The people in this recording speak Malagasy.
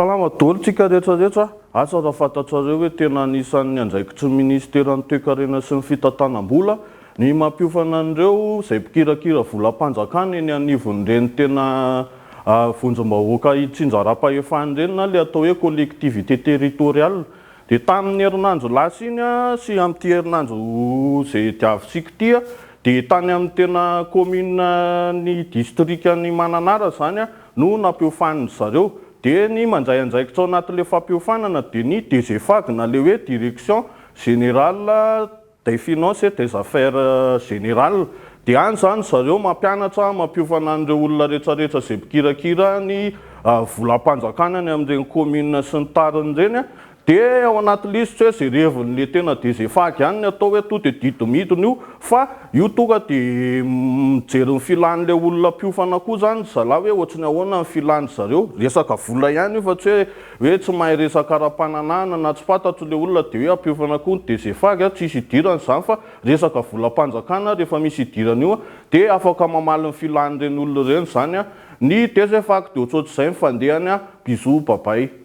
Salama daoly rehetrarehetra. Asa raha fantatrareo hoe tena anisan'ny andraikitry ny ministeran'ny toe-karena sy ny fitantanam-bola ny mampiofana an'ireo izay mpikirakira volam-panjakana eny anivon'ireny tena vonjom-bahoaka tsinjaram-pahefana ireny na le atao hoe collectivité territoriale. Dia tamin'ny herinandro lasa iny sy amin'ity herinandro izay diavisika ity dia tany amin'ny tena commune ny district-ny Mananara zany no nampiofan'ny zareo. Dia ny mandray andraikitra ao anatin'ilay fampiofanana dia ny DGFAG na le hoe direction générale des finances et des affaires générales. Dia any zany zareo mampianatra mampiofana an'ireo olona rehetrarehetra izay mpikirakira ny volam-panjakana ny amin'ireny commune sy ny tariny ireny. Dia ao anaty lisitra hoe izay revin'le tena DGFAG ihany ny atao hoe to dia didimidina io fa io tonga dia mijery ny filan'ilay olona mpiofana koa zany zalahy hoe ohatrany ahoana ny filan'ny zareo. Resaka vola ihany io fa tsy hoe tsy mahay resaka ara-pananana na tsy fantatro ilay olona dia hoe ampiofana koa ny DGFAG tsisy idirana izany fa resaka volam-panjakana rehefa misy idirana io dia afaka mamaly ny filan'ireny olona ireny zany ny DGFAG. Dia ohatrohatr'izay ny fandehany. Bisous, bye bye.